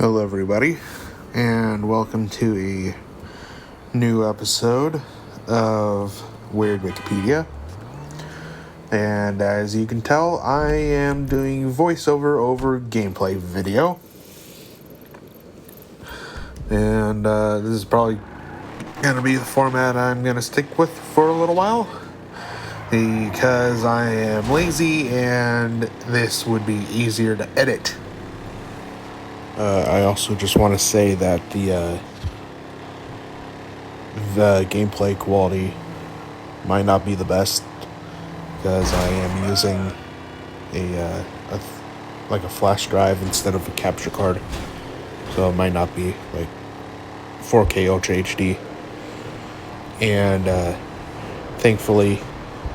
Hello everybody, and welcome to a new episode of Weird Wikipedia. And as you can tell, I am doing voiceover over gameplay video. And this is probably going to be the format I'm going to stick with for a little while, because I am lazy and this would be easier to edit. I also just want to say that the gameplay quality might not be the best, because I am using a flash drive instead of a capture card, so it might not be like 4K Ultra HD. And thankfully,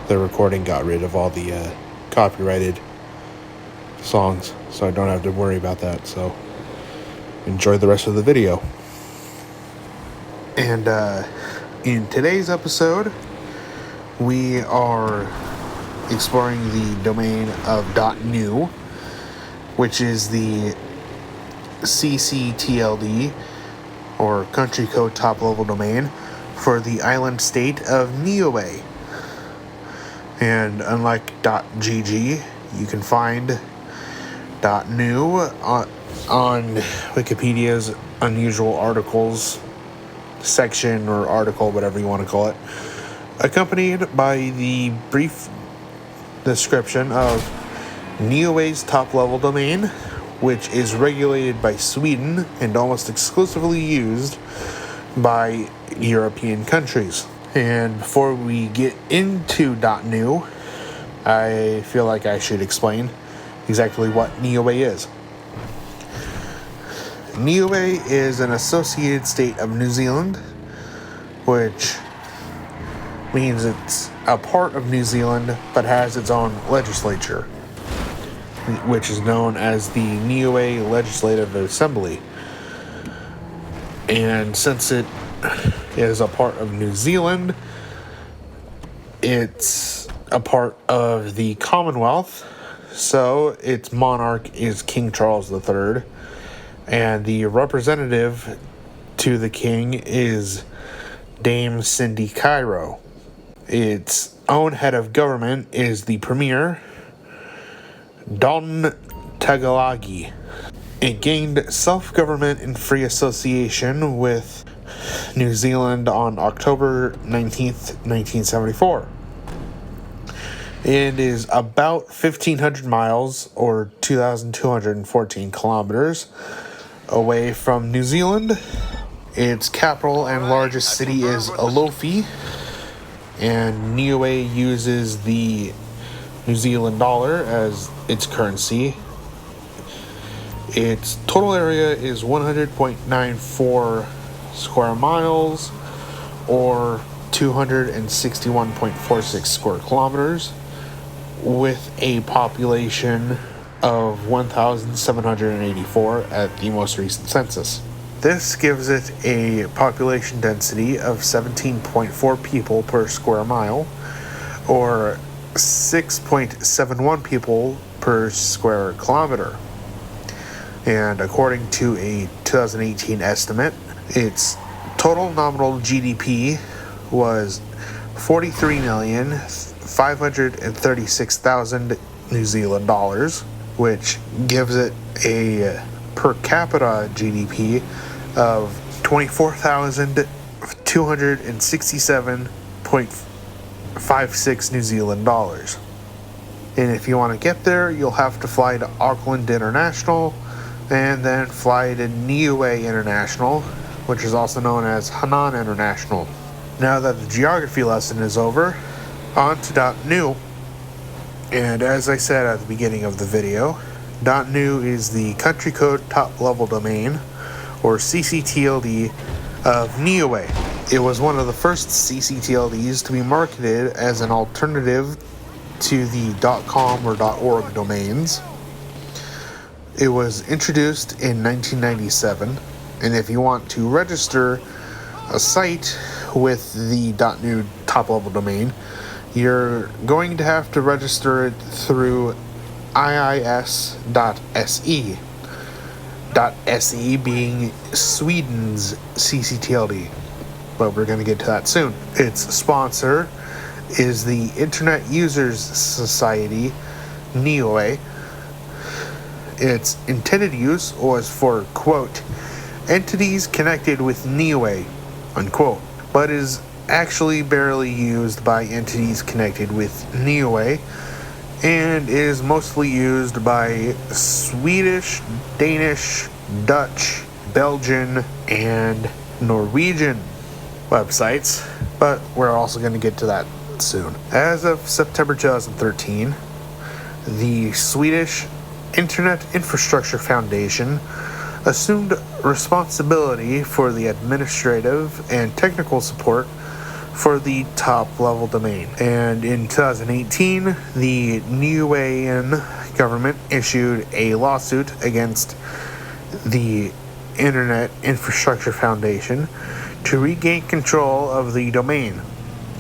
the recording got rid of all the copyrighted songs, so I don't have to worry about that. So enjoy the rest of the video. And in today's episode, we are exploring the domain of .niue, which is the CCTLD, or country code top level domain, for the island state of Niue. And unlike .gg, you can find .niue on Wikipedia's unusual articles section, or article, whatever you want to call it, accompanied by the brief description of Niue's top-level domain, which is regulated by Sweden and almost exclusively used by European countries. And before we get into .niue, I feel like I should explain exactly what Niue is. Niue is an associated state of New Zealand, which means it's a part of New Zealand but has its own legislature, which is known as the Niue Legislative Assembly. And since it is a part of New Zealand, it's a part of the Commonwealth, so its monarch is King Charles III. And the representative to the king is Dame Cindy Cairo. Its own head of government is the premier, Dalton Tagalagi. It gained self-government and free association with New Zealand on October 19th, 1974. It is about 1,500 miles, or 2,214 kilometers, away from New Zealand. Its capital and largest city is Alofi, and Niue uses the New Zealand dollar as its currency. Its total area is 100.94 square miles, or 261.46 square kilometers, with a population of 1,784 at the most recent census. This gives it a population density of 17.4 people per square mile, or 6.71 people per square kilometer. And according to a 2018 estimate, its total nominal GDP was 43,536,000 New Zealand dollars, which gives it a per capita GDP of 24,267.56 New Zealand dollars. And if you want to get there, you'll have to fly to Auckland International and then fly to Niue International, which is also known as Hainan International. Now that the geography lesson is over, on to .niue. And as I said at the beginning of the video, .niue is the country code top level domain, or CCTLD, of Niue. It was one of the first CCTLDs to be marketed as an alternative to the .com or .org domains. It was introduced in 1997, and if you want to register a site with the .niue top level domain, you're going to have to register it through iis.se. .se being Sweden's ccTLD, but we're going to get to that soon. Its sponsor is the Internet Users Society, Niue. Its intended use was for, quote, entities connected with Niue, unquote, but is actually barely used by entities connected with Niue, and is mostly used by Swedish, Danish, Dutch, Belgian, and Norwegian websites, but we're also going to get to that soon. As of September 2013, the Swedish Internet Infrastructure Foundation assumed responsibility for the administrative and technical support for the top-level domain. And in 2018, the Niuean government issued a lawsuit against the Internet Infrastructure Foundation to regain control of the domain,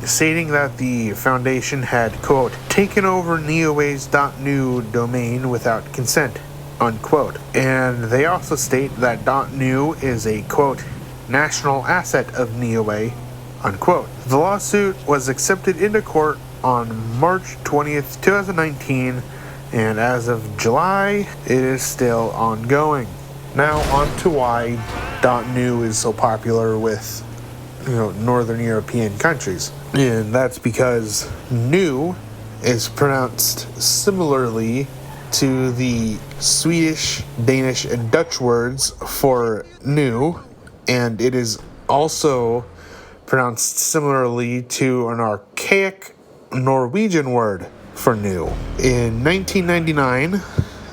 stating that the foundation had, quote, taken over Niue's .nu domain without consent, unquote. And they also state that .nu is a, quote, national asset of Niue, unquote. The lawsuit was accepted into court on March 20th, 2019, and as of July, it is still ongoing. Now on to why .nu is so popular with, Northern European countries. And that's because "nu" is pronounced similarly to the Swedish, Danish, and Dutch words for new, and it is also pronounced similarly to an archaic Norwegian word for new. In 1999,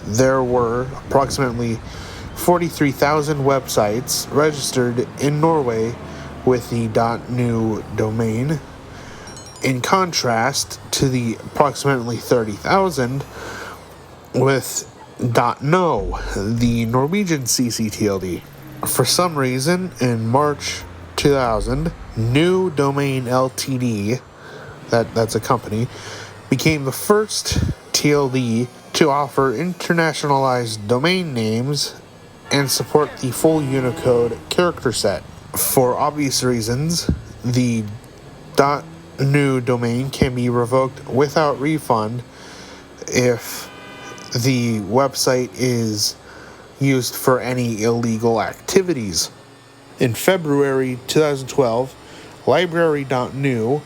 there were approximately 43,000 websites registered in Norway with the .nu domain, in contrast to the approximately 30,000 with .no, the Norwegian ccTLD. For some reason, in March 2000, New Domain Ltd, that's a company, became the first TLD to offer internationalized domain names and support the full Unicode character set. For obvious reasons, the .nu domain can be revoked without refund if the website is used for any illegal activities. In February 2012, Library.nu,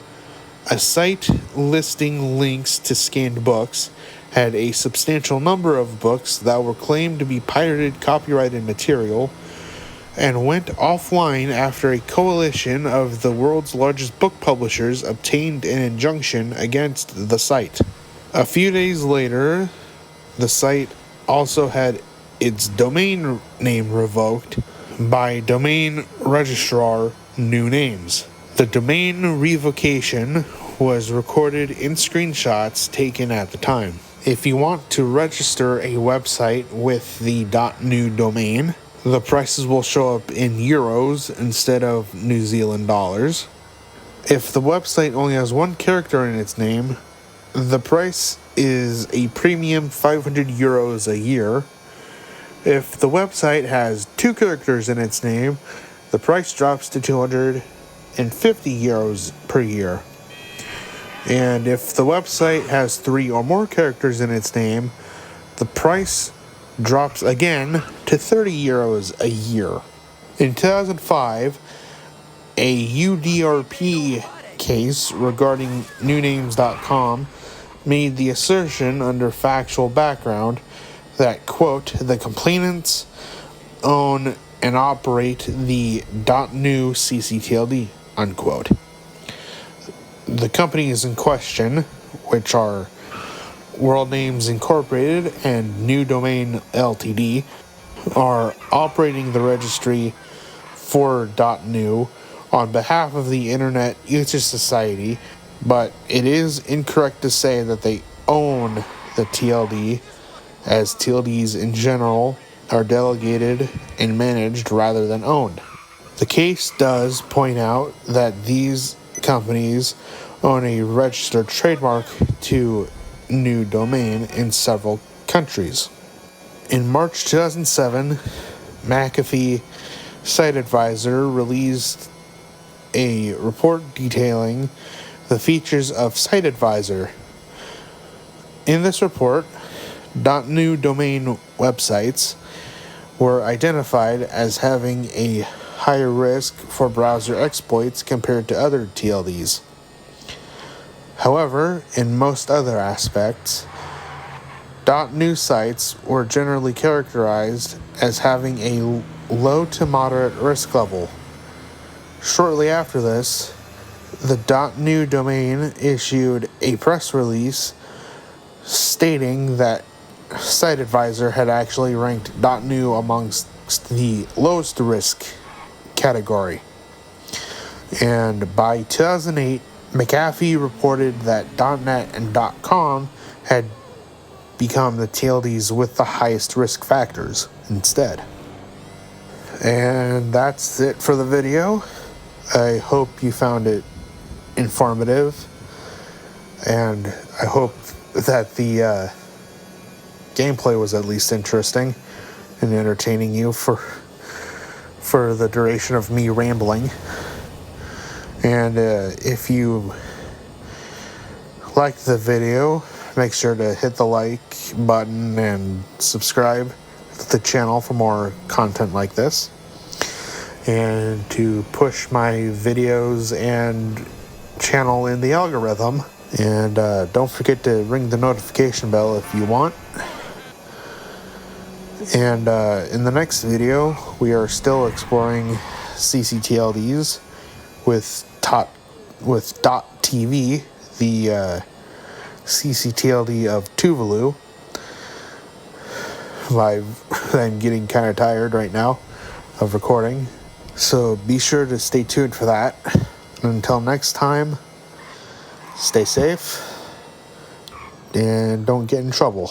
a site listing links to scanned books, had a substantial number of books that were claimed to be pirated copyrighted material, and went offline after a coalition of the world's largest book publishers obtained an injunction against the site. A few days later, the site also had its domain name revoked by domain registrar New Names. The domain revocation was recorded in screenshots taken at the time. If you want to register a website with the .nu domain, the prices will show up in euros instead of New Zealand dollars. If the website only has one character in its name, the price is a premium 500 euros a year. If the website has two characters in its name, the price drops to 250 euros per year. And if the website has 3 or more characters in its name, the price drops again to 30 euros a year. In 2005, a UDRP case regarding newnames.com made the assertion under factual background that, quote, the complainants own and operate the .nu ccTLD, unquote. The companies in question, which are World Names Incorporated and New Domain Ltd, are operating the registry for .nu on behalf of the Internet Users Society, but it is incorrect to say that they own the TLD, as TLDs in general are delegated and managed rather than owned. The case does point out that these companies own a registered trademark to New Domain in several countries. In March 2007, McAfee Site Advisor released a report detailing the features of Site Advisor. In this report, .NU domain websites were identified as having a higher risk for browser exploits compared to other TLDs. However, in most other aspects, .NU sites were generally characterized as having a low to moderate risk level. Shortly after this, the .NU domain issued a press release stating that Site Advisor had actually ranked .NU amongst the lowest risk category. And by 2008, McAfee reported that .NET and .com had become the TLDs with the highest risk factors instead. And that's it for the video. I hope you found it informative, and I hope that the gameplay was at least interesting and entertaining you for the duration of me rambling. And if you liked the video, make sure to hit the like button and subscribe to the channel for more content like this, and to push my videos and channel in the algorithm. And don't forget to ring the notification bell if you want. And in the next video, we are still exploring CCTLDs with .tv, the CCTLD of Tuvalu. I'm getting kind of tired right now of recording, so be sure to stay tuned for that. And until next time, stay safe and don't get in trouble.